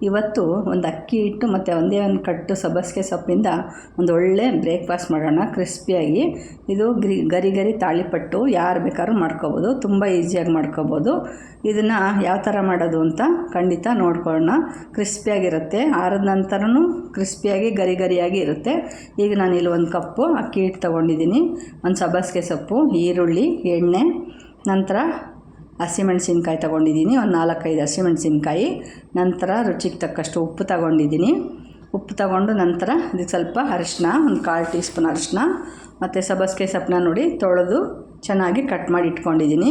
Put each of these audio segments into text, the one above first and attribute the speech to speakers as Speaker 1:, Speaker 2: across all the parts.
Speaker 1: ಇವತ್ತು ಒಂದು ಅಕ್ಕಿ ಹಿಟ್ಟು ಮತ್ತು ಒಂದೇ ಒಂದು ಕಟ್ಟು ಸಬ್ಬಸಿಗೆ ಸೊಪ್ಪಿಂದ ಒಂದು ಒಳ್ಳೆ ಬ್ರೇಕ್ಫಾಸ್ಟ್ ಮಾಡೋಣ ಕ್ರಿಸ್ಪಿಯಾಗಿ. ಇದು ಗರಿ ಗರಿ ತಾಳಿಪಟ್ಟು ಯಾರು ಬೇಕಾದ್ರೂ ಮಾಡ್ಕೋಬೋದು, ತುಂಬ ಈಸಿಯಾಗಿ ಮಾಡ್ಕೋಬೋದು. ಇದನ್ನು ಯಾವ ಥರ ಮಾಡೋದು ಅಂತ ಖಂಡಿತ ನೋಡ್ಕೊಳ್ಳೋಣ. ಕ್ರಿಸ್ಪಿಯಾಗಿರುತ್ತೆ, ಆರಿದ ನಂತರನೂ ಕ್ರಿಸ್ಪಿಯಾಗಿ ಗರಿ ಗರಿಯಾಗಿ ಇರುತ್ತೆ. ಈಗ ನಾನಿಲ್ಲಿ ಒಂದು ಕಪ್ಪು ಅಕ್ಕಿ ಹಿಟ್ಟು ತೊಗೊಂಡಿದ್ದೀನಿ, ಒಂದು ಸಬ್ಬಸಿಗೆ ಸೊಪ್ಪು, ಈರುಳ್ಳಿ, ಎಣ್ಣೆ, ನಂತರ ಹಸಿಮೆಣಸಿನ್ಕಾಯಿ ತೊಗೊಂಡಿದ್ದೀನಿ, ಒಂದು 4-5 ಹಸಿಮೆಣಸಿನ್ಕಾಯಿ, ನಂತರ ರುಚಿಗೆ ತಕ್ಕಷ್ಟು ಉಪ್ಪು ತೊಗೊಂಡಿದ್ದೀನಿ. ಉಪ್ಪು ತೊಗೊಂಡು ನಂತರ ಇದಕ್ಕೆ ಸ್ವಲ್ಪ ಅರಿಶಿನ, ಒಂದು 1/4 ಟೀ ಸ್ಪೂನ್ ಅರಿಶಿನ, ಮತ್ತು ಸಬ್ಬಸಿಗೆ ಸೊಪ್ಪನ್ನ ನೋಡಿ ತೊಳೆದು ಚೆನ್ನಾಗಿ ಕಟ್ ಮಾಡಿ ಇಟ್ಕೊಂಡಿದ್ದೀನಿ.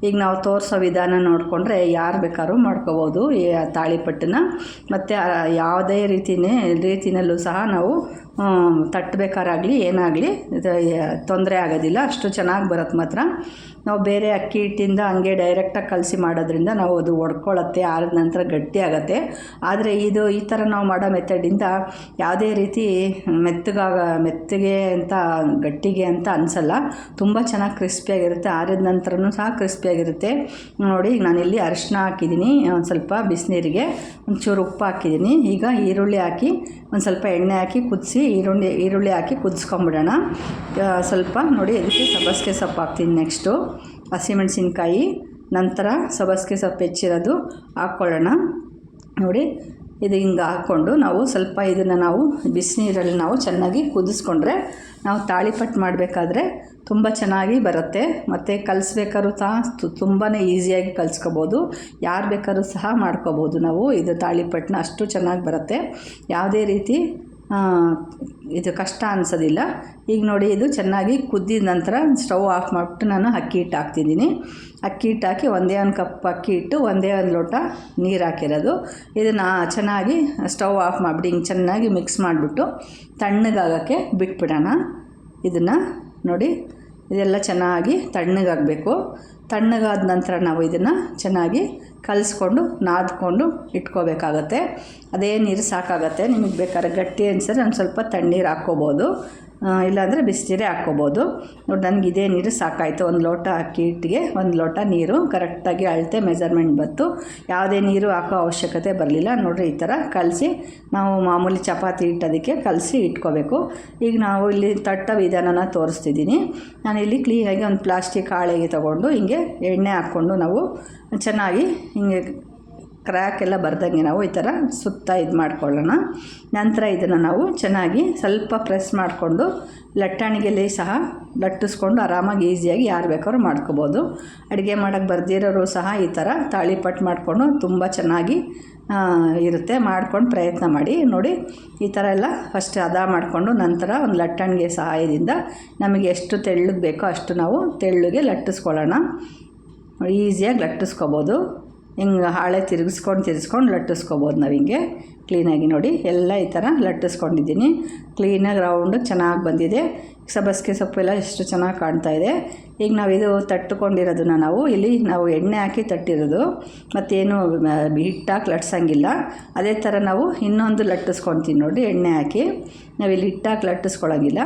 Speaker 1: ಈಗ ನಾವು ತೋರಿಸೋ ವಿಧಾನ ನೋಡಿಕೊಂಡ್ರೆ ಯಾರು ಬೇಕಾದ್ರೂ ಮಾಡ್ಕೋಬೋದು ಈ ತಾಳಿಪಟ್ಟನ್ನ. ಮತ್ತು ಯಾವುದೇ ರೀತಿಯಲ್ಲೂ ಸಹ ನಾವು ತಟ್ಟಬೇಕಾರಾಗಲಿ ಏನಾಗಲಿ ತೊಂದರೆ ಆಗೋದಿಲ್ಲ, ಅಷ್ಟು ಚೆನ್ನಾಗಿ ಬರುತ್ತೆ. ಮಾತ್ರ ನಾವು ಬೇರೆ ಅಕ್ಕಿ ಹಿಟ್ಟಿಂದ ಹಂಗೆ ಡೈರೆಕ್ಟಾಗಿ ಕಲಸಿ ಮಾಡೋದ್ರಿಂದ ನಾವು ಅದು ಒಡ್ಕೊಳ್ಳುತ್ತೆ, ಆರಿದ ನಂತರ ಗಟ್ಟಿ ಆಗುತ್ತೆ. ಆದರೆ ಈ ಥರ ನಾವು ಮಾಡೋ ಮೆಥಡಿಂದ ಯಾವುದೇ ರೀತಿ ಮೆತ್ತಗೆ ಅಂತ ಗಟ್ಟಿಗೆ ಅಂತ ಅನಿಸಲ್ಲ, ತುಂಬ ಚೆನ್ನಾಗಿ ಕ್ರಿಸ್ಪಿಯಾಗಿರುತ್ತೆ. ಆರಿದ ನಂತರನೂ ಸಹ ಕ್ರಿಸ್ಪಿಯಾಗಿರುತ್ತೆ. ನೋಡಿ, ಈಗ ನಾನಿಲ್ಲಿ ಅರಿಶಿನ ಹಾಕಿದ್ದೀನಿ, ಒಂದು ಸ್ವಲ್ಪ ಬಿಸಿನೀರಿಗೆ ಒಂಚೂರು ಉಪ್ಪು ಹಾಕಿದ್ದೀನಿ. ಈಗ ಈರುಳ್ಳಿ ಹಾಕಿ ಒಂದು ಸ್ವಲ್ಪ ಎಣ್ಣೆ ಹಾಕಿ ಕುದಿಸಿ ಈರುಳ್ಳಿ ಹಾಕಿ ಕುದಿಸ್ಕೊಂಬಿಡೋಣ ಸ್ವಲ್ಪ. ನೋಡಿ, ಇದಕ್ಕೆ ಸಬ್ಬಸಿಗೆ ಸೊಪ್ಪು ಹಾಕ್ತೀನಿ, ನೆಕ್ಸ್ಟು ಹಸಿಮೆಣಸಿನ್ಕಾಯಿ, ನಂತರ ಸಬ್ಬಸಿಗೆ ಸೊಪ್ಪು ಹೆಚ್ಚಿರೋದು ಹಾಕ್ಕೊಳ್ಳೋಣ. ನೋಡಿ, ಇದು ಹಿಂಗೆ ಹಾಕ್ಕೊಂಡು ನಾವು ಸ್ವಲ್ಪ ಇದನ್ನು ನಾವು ಬಿಸಿನೀರಲ್ಲಿ ನಾವು ಚೆನ್ನಾಗಿ ಕುದಿಸ್ಕೊಂಡ್ರೆ ನಾವು ತಾಳಿಪಟ್ಟು ಮಾಡಬೇಕಾದ್ರೆ ತುಂಬ ಚೆನ್ನಾಗಿ ಬರುತ್ತೆ. ಮತ್ತು ಕಲಿಸ್ಬೇಕಾದ್ರೂ ಸಹ ತುಂಬಾ ಈಸಿಯಾಗಿ ಕಲಿಸ್ಕೋಬೋದು, ಯಾರು ಬೇಕಾದ್ರೂ ಸಹ ಮಾಡ್ಕೋಬೋದು ನಾವು. ಇದು ತಾಳಿಪಟ್ಟನ್ನ ಅಷ್ಟು ಚೆನ್ನಾಗಿ ಬರುತ್ತೆ, ಯಾವುದೇ ರೀತಿ ಇದು ಕಷ್ಟ ಅನಿಸೋದಿಲ್ಲ. ಈಗ ನೋಡಿ, ಇದು ಚೆನ್ನಾಗಿ ಕುದ್ದಿದ ನಂತರ ಸ್ಟವ್ ಆಫ್ ಮಾಡಿಬಿಟ್ಟು ನಾನು ಅಕ್ಕಿ ಹಿಟ್ಟು ಹಾಕ್ತಿದ್ದೀನಿ. ಅಕ್ಕಿ ಹಿಟ್ಟು ಹಾಕಿ ಒಂದೇ ಒಂದು ಕಪ್ ಅಕ್ಕಿ ಹಿಟ್ಟು, ಒಂದೇ ಒಂದು ಲೋಟ ನೀರು ಹಾಕಿರೋದು. ಇದನ್ನು ಚೆನ್ನಾಗಿ ಸ್ಟವ್ ಆಫ್ ಮಾಡಿಬಿಟ್ಟು ಹಿಂಗೆ ಚೆನ್ನಾಗಿ ಮಿಕ್ಸ್ ಮಾಡಿಬಿಟ್ಟು ತಣ್ಣಗಾಗೋಕ್ಕೆ ಬಿಟ್ಬಿಡೋಣ. ಇದನ್ನು ನೋಡಿ, ಇದೆಲ್ಲ ಚೆನ್ನಾಗಿ ತಣ್ಣಗಾಗಬೇಕು. ತಣ್ಣಗಾದ ನಂತರ ನಾವು ಇದನ್ನು ಚೆನ್ನಾಗಿ ಕಲಿಸ್ಕೊಂಡು ನಾದ್ಕೊಂಡು ಇಟ್ಕೋಬೇಕಾಗತ್ತೆ. ಅದೇ ನೀರು ಸಾಕಾಗತ್ತೆ. ನಿಮಗೆ ಬೇಕಾದ್ರೆ ಗಟ್ಟಿ ಅನಿಸಿದ್ರೆ ಒಂದು ಸ್ವಲ್ಪ ತಣ್ಣೀರು ಹಾಕ್ಕೋಬೋದು, ಇಲ್ಲಾಂದರೆ ಬಿಸಿನೀರೇ ಹಾಕ್ಕೋಬೋದು. ನೋಡಿ, ನನಗೆ ಇದೇ ನೀರು ಸಾಕಾಯಿತು. ಒಂದು ಲೋಟ ಅಕ್ಕಿ ಹಿಟ್ಟಿಗೆ 1 ಲೋಟ ನೀರು ಕರೆಕ್ಟಾಗಿ ಅಳತೆ ಮೆಜರ್ಮೆಂಟ್ ಬಂತು. ಯಾವುದೇ ನೀರು ಹಾಕೋ ಅವಶ್ಯಕತೆ ಬರಲಿಲ್ಲ. ನೋಡಿರಿ, ಈ ಥರ ಕಲಸಿ ನಾವು ಮಾಮೂಲಿ ಚಪಾತಿ ಹಿಟ್ಟೋದಕ್ಕೆ ಕಲಸಿ ಇಟ್ಕೋಬೇಕು. ಈಗ ನಾವು ಇಲ್ಲಿ ತಟ್ಟೋ ವಿಧಾನನ ತೋರಿಸ್ತಿದ್ದೀನಿ. ನಾನಿಲ್ಲಿ ಕ್ಲೀನಾಗಿ ಒಂದು ಪ್ಲಾಸ್ಟಿಕ್ ಹಾಳೆಗೆ ತೊಗೊಂಡು ಹಿಂಗೆ ಎಣ್ಣೆ ಹಾಕ್ಕೊಂಡು ನಾವು ಚೆನ್ನಾಗಿ ಹಿಂಗೆ ಕ್ರ್ಯಾಕ್ ಎಲ್ಲ ಬರ್ದಂಗೆ ನಾವು ಈ ಥರ ಸುತ್ತ ಇದು ಮಾಡ್ಕೊಳ್ಳೋಣ. ನಂತರ ಇದನ್ನು ನಾವು ಚೆನ್ನಾಗಿ ಸ್ವಲ್ಪ ಪ್ರೆಸ್ ಮಾಡಿಕೊಂಡು ಲಟ್ಟಣಿಗೆಯಲ್ಲಿ ಸಹ ಲಟ್ಟಿಸ್ಕೊಂಡು ಆರಾಮಾಗಿ ಈಸಿಯಾಗಿ ಯಾರು ಬೇಕಾದ್ರೂ ಮಾಡ್ಕೋಬೋದು. ಅಡುಗೆ ಮಾಡೋಕ್ಕೆ ಬರ್ದಿರೋರು ಸಹ ಈ ಥರ ತಾಳಿಪಟ್ಟು ಮಾಡಿಕೊಂಡು ತುಂಬ ಚೆನ್ನಾಗಿ ಇರುತ್ತೆ. ಮಾಡ್ಕೊಂಡು ಪ್ರಯತ್ನ ಮಾಡಿ. ನೋಡಿ, ಈ ಥರ ಎಲ್ಲ ಫಸ್ಟ್ ಹದ ಮಾಡಿಕೊಂಡು ನಂತರ ಒಂದು ಲಟ್ಟಣಿಗೆ ಸಹಾಯದಿಂದ ನಮಗೆ ಎಷ್ಟು ತೆಳ್ಳಗೆ ಬೇಕೋ ಅಷ್ಟು ನಾವು ತೆಳ್ಳಗೆ ಲಟ್ಟಿಸ್ಕೊಳ್ಳೋಣ. ಈಸಿಯಾಗಿ ಲಟ್ಟಿಸ್ಕೋಬೋದು. ಹಿಂಗೆ ಹಾಳೆ ತಿರ್ಗಿಸ್ಕೊಂಡು ಲಟ್ಟಿಸ್ಕೋಬೋದು ನಾವು ಹಿಂಗೆ ಕ್ಲೀನಾಗಿ. ನೋಡಿ, ಎಲ್ಲ ಈ ಥರ ಲಟ್ಟಿಸ್ಕೊಂಡಿದ್ದೀನಿ. ಕ್ಲೀನಾಗಿ ರೌಂಡಿಗೆ ಚೆನ್ನಾಗಿ ಬಂದಿದೆ. ಸಬ್ಬಸಿಗೆ ಸೊಪ್ಪೆಲ್ಲ ಎಷ್ಟು ಚೆನ್ನಾಗಿ ಕಾಣ್ತಾಯಿದೆ. ಈಗ ನಾವು ಇದು ತಟ್ಟುಕೊಂಡಿರೋದನ್ನ ನಾವು ಎಣ್ಣೆ ಹಾಕಿ ತಟ್ಟಿರೋದು, ಮತ್ತೇನು ಹಿಟ್ಟಾಕಿ ಲಟ್ಸಂಗಿಲ್ಲ. ಅದೇ ಥರ ನಾವು ಇನ್ನೊಂದು ಲಟ್ಟಿಸ್ಕೊತೀವಿ. ನೋಡಿ, ಎಣ್ಣೆ ಹಾಕಿ ನಾವಿಲ್ಲಿ ಹಿಟ್ಟಾಕಿ ಲಟ್ಟಿಸ್ಕೊಳ್ಳೋಂಗಿಲ್ಲ.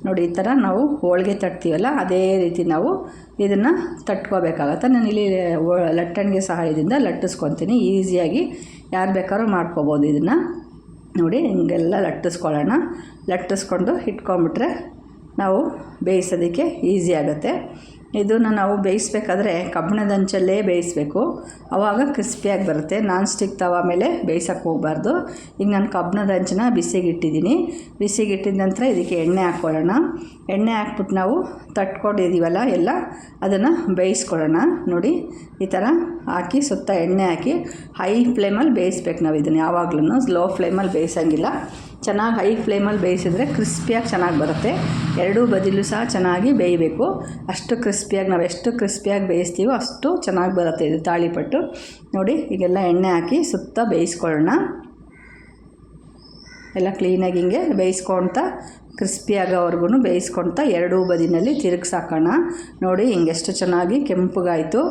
Speaker 1: ನೋಡಿ, ಈ ಥರ ನಾವು ಹೋಳಿಗೆ ತಟ್ತೀವಲ್ಲ ಅದೇ ರೀತಿ ನಾವು ಇದನ್ನು ತಟ್ಕೋಬೇಕಾಗತ್ತೆ. ನಾನು ಇಲ್ಲಿ ಲಟ್ಟಣಿಗೆ ಸಹಾಯದಿಂದ ಲಟ್ಟಿಸ್ಕೊತೀನಿ. ಈಸಿಯಾಗಿ ಯಾರು ಬೇಕಾದ್ರೂ ಮಾಡ್ಕೋಬೋದು ಇದನ್ನು. ನೋಡಿ, ಹಿಂಗೆಲ್ಲ ಲಟ್ಟಿಸ್ಕೊಳ್ಳೋಣ. ಲಟ್ಟಿಸ್ಕೊಂಡು ಇಟ್ಕೊಂಬಿಟ್ರೆ ನಾವು ಬೇಯಿಸೋದಕ್ಕೆ ಈಸಿ ಆಗುತ್ತೆ. ಇದನ್ನು ನಾವು ಬೇಯಿಸ್ಬೇಕಾದ್ರೆ ಕಬ್ಬಿಣದ ಹಂಚಲ್ಲೇ ಬೇಯಿಸಬೇಕು, ಆವಾಗ ಕ್ರಿಸ್ಪಿಯಾಗಿ ಬರುತ್ತೆ. ನಾನ್ ಸ್ಟಿಕ್ ತವ ಮೇಲೆ ಬೇಯಿಸೋಕ್ಕೆ ಹೋಗಬಾರ್ದು. ಈಗ ನಾನು ಕಬ್ಬಿಣದ ಹಂಚನ್ನ ಬಿಸಿಗಿಟ್ಟಿದ್ದೀನಿ. ಬಿಸಿಗಿಟ್ಟಿದ ನಂತರ ಇದಕ್ಕೆ ಎಣ್ಣೆ ಹಾಕ್ಕೊಳ್ಳೋಣ. ಎಣ್ಣೆ ಹಾಕ್ಬಿಟ್ಟು ನಾವು ತಟ್ಕೊಂಡಿದ್ದೀವಲ್ಲ ಎಲ್ಲ ಅದನ್ನು ಬೇಯಿಸ್ಕೊಳ್ಳೋಣ. ನೋಡಿ, ಈ ಥರ ಹಾಕಿ ಸುತ್ತ ಎಣ್ಣೆ ಹಾಕಿ ಹೈ ಫ್ಲೇಮಲ್ಲಿ ಬೇಯಿಸ್ಬೇಕು ನಾವು ಇದನ್ನು. ಯಾವಾಗಲೂ ಸ್ಲೋ ಫ್ಲೇಮಲ್ಲಿ ಬೇಯಿಸೋಂಗಿಲ್ಲ. ಚೆನ್ನಾಗಿ ಹೈ ಫ್ಲೇಮಲ್ಲಿ ಬೇಯಿಸಿದ್ರೆ ಕ್ರಿಸ್ಪಿಯಾಗಿ ಚೆನ್ನಾಗಿ ಬರುತ್ತೆ. ಎರಡೂ ಬದಿಲೂ ಸಹ ಚೆನ್ನಾಗಿ ಬೇಯಬೇಕು. ಅಷ್ಟು ಕ್ರಿಸ್ಪಿಯಾಗಿ ನಾವು ಎಷ್ಟು ಕ್ರಿಸ್ಪಿಯಾಗಿ ಬೇಯಿಸ್ತೀವೋ ಅಷ್ಟು ಚೆನ್ನಾಗಿ ಬರುತ್ತೆ ಇದು ತಾಳಿಪಟ್ಟು. ನೋಡಿ, ಈಗೆಲ್ಲ ಎಣ್ಣೆ ಹಾಕಿ ಸುತ್ತ ಬೇಯಿಸ್ಕೊಳ್ಳೋಣ. ಎಲ್ಲ ಕ್ಲೀನಾಗಿ ಹಿಂಗೆ ಬೇಯಿಸ್ಕೊಳ್ತಾ ಕ್ರಿಸ್ಪಿ ಆಗೋವರೆಗೂ ಬೇಯಿಸ್ಕೊಳ್ತಾ ಎರಡೂ ಬದಿನಲ್ಲಿ ತಿರುಗಿಸಾಕೋಣ. ನೋಡಿ ಹಿಂಗೆಷ್ಟು ಚೆನ್ನಾಗಿ ಕೆಂಪಗಾಯಿತು.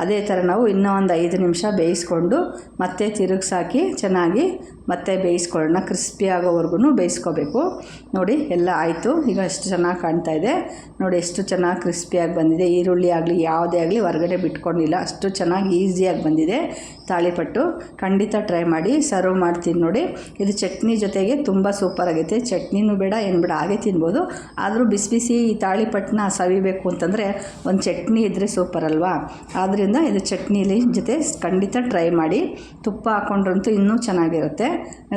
Speaker 1: ಅದೇ ಥರ ನಾವು ಇನ್ನೂ ಒಂದು 5 ನಿಮಿಷ ಬೇಯಿಸ್ಕೊಂಡು ಮತ್ತೆ ತಿರುಗಿಸಾಕಿ ಚೆನ್ನಾಗಿ ಮತ್ತೆ ಬೇಯಿಸ್ಕೊಳ್ಳೋಣ. ಕ್ರಿಸ್ಪಿ ಆಗೋವರೆಗೂ ಬೇಯಿಸ್ಕೋಬೇಕು. ನೋಡಿ ಎಲ್ಲ ಆಯಿತು. ಈಗ ಎಷ್ಟು ಚೆನ್ನಾಗಿ ಕಾಣ್ತಾ ಇದೆ ನೋಡಿ, ಎಷ್ಟು ಚೆನ್ನಾಗಿ ಕ್ರಿಸ್ಪಿಯಾಗಿ ಬಂದಿದೆ. ಈರುಳ್ಳಿ ಆಗಲಿ ಯಾವುದೇ ಆಗಲಿ ಹೊರಗಡೆ ಬಿಟ್ಕೊಂಡಿಲ್ಲ, ಅಷ್ಟು ಚೆನ್ನಾಗಿ ಈಸಿಯಾಗಿ ಬಂದಿದೆ ತಾಳಿಪಟ್ಟು. ಖಂಡಿತ ಟ್ರೈ ಮಾಡಿ. ಸರ್ವ್ ಮಾಡ್ತೀನಿ ನೋಡಿ. ಇದು ಚಟ್ನಿ ಜೊತೆಗೆ ತುಂಬ ಸೂಪರಾಗೈತೆ. ಚಟ್ನಿನೂ ಬೇಡ ಏನು ಬೇಡ ಹಾಗೆ ತಿನ್ಬೋದು. ಆದರೂ ಬಿಸಿ ಬಿಸಿ ಈ ತಾಳಿಪಟ್ಟನ್ನ ಸವಿಬೇಕು ಅಂತಂದರೆ ಒಂದು ಚಟ್ನಿ ಇದ್ದರೆ ಸೂಪರ್ ಅಲ್ವಾ. ಆದ್ದರಿಂದ ಇದು ಚಟ್ನಿಲಿ ಜೊತೆ ಖಂಡಿತ ಟ್ರೈ ಮಾಡಿ. ತುಪ್ಪ ಹಾಕ್ಕೊಂಡ್ರಂತೂ ಇನ್ನೂ ಚೆನ್ನಾಗಿರುತ್ತೆ.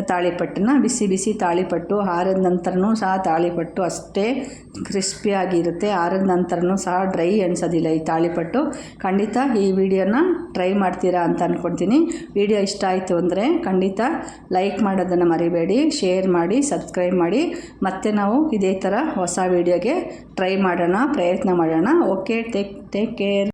Speaker 1: ತಾಳಿಪಟ್ಟನ್ನ ಬಿಸಿ ಬಿಸಿ ತಾಳಿಪಟ್ಟು ಆರಿದ ನಂತರನೂ ಸಹ ತಾಳಿಪಟ್ಟು ಅಷ್ಟೇ ಕ್ರಿಸ್ಪಿಯಾಗಿರುತ್ತೆ. ಆರಿದ ನಂತರನೂ ಸಹ ಡ್ರೈ ಅನಿಸೋದಿಲ್ಲ ಈ ತಾಳಿಪಟ್ಟು. ಖಂಡಿತ ಈ ವಿಡಿಯೋನ ಟ್ರೈ ಮಾಡ್ತೀರಾ ಅಂತ ಅಂದ್ಕೊಳ್ತೀನಿ. ವಿಡಿಯೋ ಇಷ್ಟ ಆಯಿತು ಅಂದರೆ ಖಂಡಿತ ಲೈಕ್ ಮಾಡೋದನ್ನು ಮರಿಬೇಡಿ, ಶೇರ್ ಮಾಡಿ, ಸಬ್ಸ್ಕ್ರೈಬ್ ಮಾಡಿ. ಮತ್ತೆ ನಾವು ಇದೇ ಥರ ಹೊಸ ವಿಡಿಯೋಗೆ ಟ್ರೈ ಮಾಡೋಣ, ಪ್ರಯತ್ನ ಮಾಡೋಣ. Okay, take care.